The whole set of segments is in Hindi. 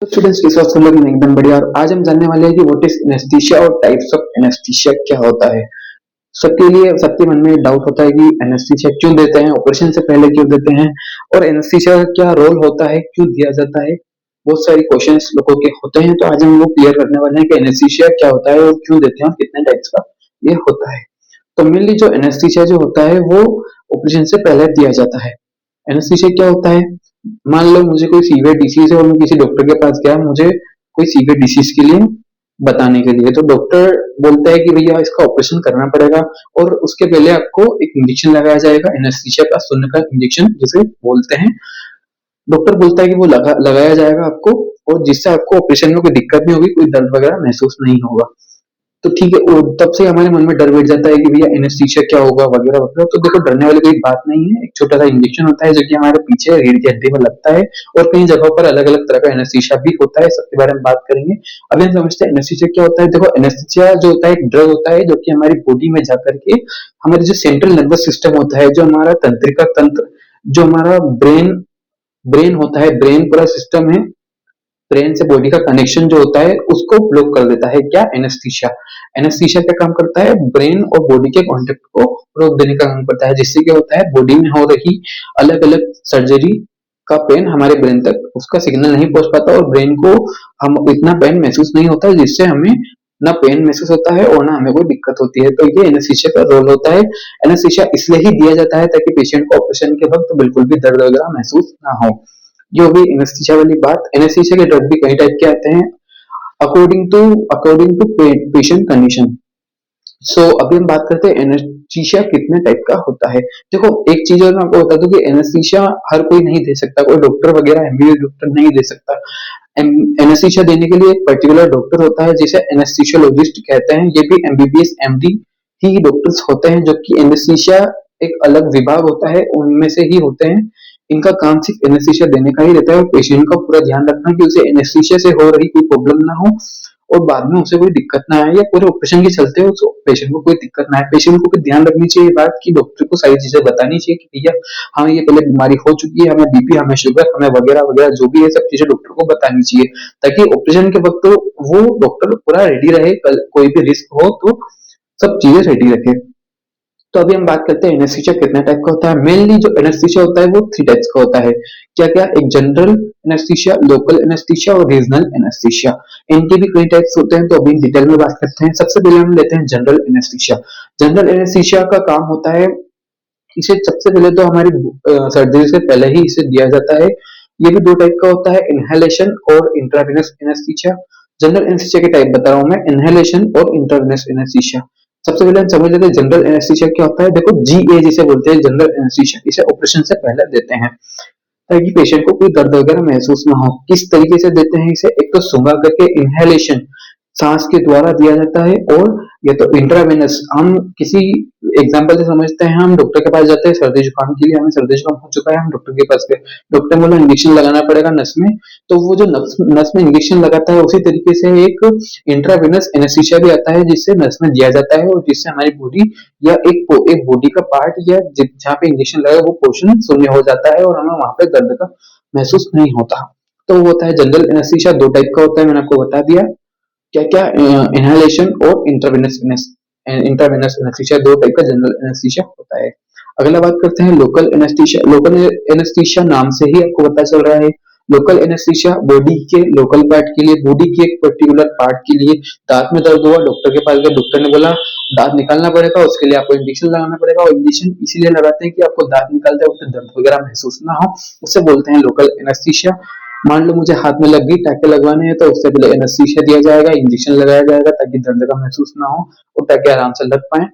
स्टूडेंट्स के साथ सब लोग एकदम बढ़िया। और आज हम जानने वाले हैं कि व्हाट इज एनेस्थीसिया और टाइप्स ऑफ एनेस्थीसिया क्या होता है। सबके लिए सबके मन में डाउट होता है कि एनेस्थीसिया क्यों देते हैं, ऑपरेशन से पहले क्यों देते हैं, और एनेस्थीसिया का क्या रोल होता है, क्यों दिया जाता है। बहुत सारे क्वेश्चंस लोगों के होते हैं, तो आज हम वो क्लियर करने वाले हैं कि एनेस्थीसिया क्या होता है और क्यों देते हैं और कितने टाइप्स का ये होता है। तो मेनली जो एनेस्थीसिया जो होता है वो ऑपरेशन से पहले दिया जाता है। एनेस्थीसिया क्या होता है? मान लो मुझे कोई सीवियर डिसीज है और मैं किसी डॉक्टर के पास गया, मुझे कोई सीवियर डिसीज के लिए बताने के लिए, तो डॉक्टर बोलता है कि भैया इसका ऑपरेशन करना पड़ेगा, और उसके पहले आपको एक इंजेक्शन लगाया जाएगा, एनेस्थीसिया का सुन्न का इंजेक्शन जिसे बोलते हैं। डॉक्टर बोलता है कि वो लगाया जाएगा आपको, और जिससे आपको ऑपरेशन में कोई दिक्कत नहीं होगी, कोई दर्द वगैरह महसूस नहीं होगा। तो ठीक है, वो तब से हमारे मन में डर बैठ जाता है कि भैया एनेस्थीसिया क्या होगा वगैरह वगैरह। तो देखो, डरने वाली कोई बात नहीं है। एक छोटा सा इंजेक्शन होता है जो कि हमारे पीछे रीढ़ की हड्डी में लगता है, और कई जगहों पर अलग अलग तरह का एनेस्थीसिया भी होता है, सबके बारे में बात करेंगे। अभी हम समझते हैं एनेस्थीसिया क्या होता है। देखो, एनेस्थीसिया जो होता है एक ड्रग होता है जो कि हमारी बॉडी में जाकर के हमारे जो सेंट्रल नर्वस सिस्टम होता है, जो हमारा तंत्रिका तंत्र, जो हमारा ब्रेन ब्रेन होता है, ब्रेन पूरा सिस्टम है, ब्रेन से बॉडी का कनेक्शन जो होता है उसको ब्लॉक कर देता है। क्या? एनेस्थीसिया। एनेस्थीसिया क्या काम करता है? ब्रेन और बॉडी के कॉन्टेक्ट को रोक देने का काम करता है, जिससे क्या होता है, बॉडी में हो रही अलग अलग सर्जरी का पेन हमारे ब्रेन तक उसका सिग्नल नहीं पहुंच पाता, और ब्रेन को हम इतना पेन महसूस नहीं होता है, जिससे हमें ना पेन महसूस होता है और ना हमें कोई दिक्कत होती है। तो ये एनेस्थीसिया का रोल होता है। एनेस्थीसिया इसलिए ही दिया जाता है ताकि पेशेंट को ऑपरेशन के वक्त बिल्कुल भी दर्द वगैरह महसूस ना हो। जो भी एनेस्थीसिया वाली बात, एनेस्थीसिया के ड्रग भी कई टाइप के आते हैं, अकॉर्डिंग टू पेशेंट कंडीशन। सो अभी हम बात करते हैं एनेस्थीसिया कितने टाइप का होता है। देखो, एक चीज और मैं आपको बता दूं कि एनेस्थीसिया हर कोई नहीं दे सकता, कोई डॉक्टर वगैरह एमबीबीएस डॉक्टर नहीं दे सकता। एनेस्थीसिया देने के लिए एक पर्टिकुलर डॉक्टर होता है जिसे एनेस्थीसियोलॉजिस्ट कहते हैं। ये भी एमबीबीएस एमडी ही डॉक्टर्स होते हैं, जो कि एनेस्थीसिया एक अलग विभाग होता है, उनमें से ही होते हैं। इनका काम सिर्फ एनेस्थीसिया देने का ही रहता है, और पेशेंट का पूरा ध्यान रखना कि उसे एनेस्थीसिया से हो रही कोई प्रॉब्लम ना हो, और बाद में उसे कोई दिक्कत ना आए, या पूरे ऑपरेशन के चलते उस पेशेंट को कोई दिक्कत ना आए। पेशेंट को भी ध्यान रखनी चाहिए बात की, डॉक्टर को सारी चीजें बतानी चाहिए कि भैया हमें ये पहले बीमारी हो चुकी है, हमें बीपी, हमें शुगर, हमें वगैरह वगैरह जो भी है सब चीजें डॉक्टर को बतानी चाहिए, ताकि ऑपरेशन के वक्त वो डॉक्टर पूरा रेडी रहे, कल कोई भी रिस्क हो तो सब चीजें रेडी रखे। तो अभी हम बात करते हैं एनेस्थीसिया कितने टाइप का होता है। मेनली जो एनेस्थीसिया होता है वो थ्री टाइप्स का होता है। क्या क्या? एक जनरल एनेस्थीसिया, लोकल एनेस्थीसिया और रीजनल एनेस्थीसिया। इनके भी कई टाइप्स होते हैं, तो अभी डिटेल में बात करते हैं। सबसे पहले हम लेते हैं जनरल एनेस्थीसिया। जनरल एनेस्थीसिया का काम होता है, इसे सबसे पहले तो हमारी सर्जरी से पहले ही इसे दिया जाता है। ये भी दो टाइप का होता है, इनहेलेशन और इंट्रावेनस एनेस्थीसिया। जनरल एनेस्थीसिया के टाइप बता रहा हूं मैं, इनहेलेशन और इंट्रावेनस एनेस्थीसिया। सबसे पहले हम समझ लेते हैं जनरल एनेस्थीसिया क्या होता है। देखो, जीए जिसे बोलते हैं जनरल एनेस्थीसिया, इसे ऑपरेशन से पहले देते हैं ताकि पेशेंट को कोई दर्द वगैरह महसूस ना हो। किस तरीके से देते हैं इसे? एक तो सूंघा करके, इनहेलेशन सांस के द्वारा दिया जाता है, और ये तो इंट्रावेनस, हम किसी एग्जांपल से समझते हैं। हम डॉक्टर के पास जाते हैं सर्दी जुकाम के लिए, हमें सर्दी जुकाम हो चुका है, हम डॉक्टर के पास गए, डॉक्टर बोला इंजेक्शन लगाना पड़ेगा नस में, तो वो जो नस में इंजेक्शन लगाता है, उसी तरीके से एक इंट्रावेनस एनेस्थीसिया भी आता है, जिससे नस में दिया जाता है, और जिससे हमारी बॉडी या एक बॉडी का पार्ट या जहाँ पे इंजेक्शन लगा वो पोर्शन शून्य हो जाता है, और हमें वहां पे दर्द का महसूस नहीं होता। तो वो होता है जनरल एनेस्थीसिया। दो टाइप का होता है, मैंने आपको बता दिया। क्या क्या? इनहेलेशन और इंट्रावेनस एनेस्थीसिया, दो टाइप का जनरल एनेस्थीसिया होता है। अगला बात करते हैं लोकल एनेस्थीसिया। लोकल एनेस्थीसिया नाम से ही आपको पता चल रहा है, लोकल एनेस्थीसिया बॉडी के लोकल पार्ट के लिए, बॉडी के एक पर्टिकुलर पार्ट के लिए। दांत में दर्द हुआ, डॉक्टर के पास गए, डॉक्टर ने बोला दांत निकालना पड़ेगा, उसके लिए आपको इंजेक्शन लगाना पड़ेगा, और इंजेक्शन इसीलिए लगाते हैं कि आपको दांत निकालते वक्त दर्द वगैरह महसूस ना हो, उसे बोलते हैं लोकल एनेस्थीसिया। मान लो मुझे हाथ में लग गई, टाके लगवाने हैं, तो उससे पहले एनेस्थीसिया दिया जाएगा, इंजेक्शन लगाया जाएगा ताकि दर्द का महसूस ना हो, और टाके आराम से लग पाए।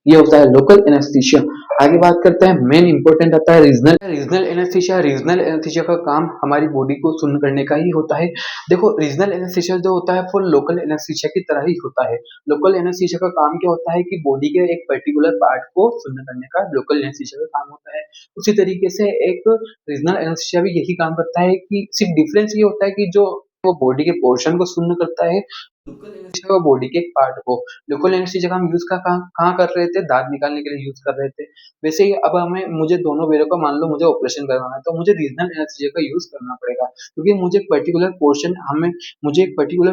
ये होता है लोकल एनेस्थीसिया। आगे बात करते हैं, मेन इंपॉर्टेंट आता है regional regional anaesthesia. Regional anaesthesia का काम हमारी बॉडी को सुन्न करने का ही होता है। देखो, रीजनल एनेस्थीसिया जो होता है वो लोकल एनेस्थीसिया की तरह ही होता है। लोकल एनेस्थीसिया का काम क्या होता है कि बॉडी के एक पर्टिकुलर पार्ट को सुन्न करने का लोकल एनेस्थीसिया का काम होता है। उसी तरीके से एक रीजनल एनेस्थीसिया भी यही काम करता है, कि सिर्फ डिफरेंस ये होता है कि जो वो बॉडी के पोर्शन को शून्य करता है, लोकल एनेस्थीसिया वो बॉडी के एक पार्ट को। लोकल एनेस्थीसिया का हम यूज़ कहाँ कहाँ कर रहे थे? दाँत निकालने के लिए यूज़ कर रहे थे। वैसे ही अब मुझे दोनों वेलों का मान लो मुझे ऑपरेशन करवाना है, तो मुझे रीजनल एनेस्थीसिया का यूज़ करना पड़ेगा, क्योंकि मुझे एक पर्टिकुलर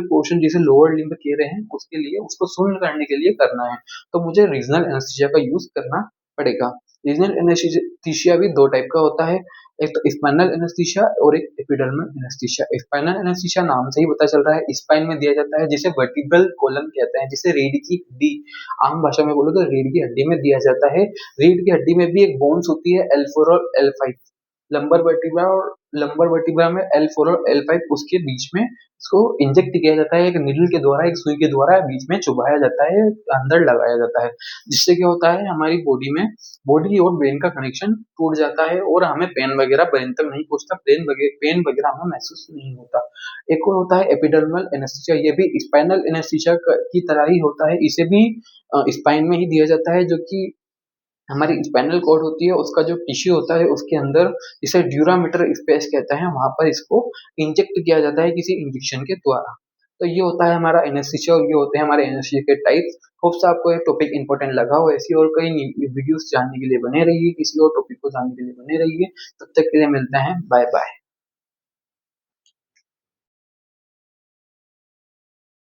पोर्शन जिसे लोअर लिम्ब कह रहे हैं, उसके लिए उसको शून्य करने के लिए करना है, तो मुझे रीजनल एनेस्थीसिया का यूज़ करना पड़ेगा। रीजनल एनेस्थीसिया भी 2 टाइप का होता है, एक तो स्पाइनल एनेस्थीसिया और एक एपिडर्मल एनेस्थीसिया। स्पाइनल एनेस्थीसिया नाम से ही पता चल रहा है, स्पाइन में दिया जाता है, जिसे वर्टिब्रल कॉलम कहते हैं, जिसे रीढ़ की हड्डी, आम भाषा में बोलो तो रीढ़ की हड्डी में दिया जाता है। रीढ़ की हड्डी में भी एक बोन्स होती है L4 और L5, लंबर वर्टिब्रा में L4 और L5, उसके बीच में इसको इंजेक्ट किया जाता है, एक नीडल के द्वारा, एक सुई के द्वारा बीच में चुभाया जाता है, अंदर लगाया जाता है, जिससे क्या होता है, हमारी बॉडी और ब्रेन का कनेक्शन टूट जाता है और हमें पेन वगैरह ब्रेन तक नहीं पहुंचता, पेन वगैरह हमें महसूस नहीं होता। एक और होता है एपिडर्मल एनेस्थीसिया, ये भी स्पाइनल एनेस्थीसिया की तरह ही होता है, इसे भी स्पाइन में ही दिया जाता है, जो कि हमारी स्पाइनल कॉर्ड होती है, उसका जो टिश्यू होता है उसके अंदर, जिसे ड्यूरामीटर स्पेस कहते हैं, वहां पर इसको इंजेक्ट किया जाता है किसी इंजेक्शन के द्वारा। तो ये होता है हमारा एनेस्थीसिया और ये होते हैं हमारे एनेस्थीसिया के टाइप्स। होप से आपको ये टॉपिक इंपॉर्टेंट लगा हो। ऐसी और कई वीडियोस जानने के लिए बने रहिए, किसी और टॉपिक को जानने के लिए बने रहिए। तब तक के लिए मिलते हैं, बाय बाय।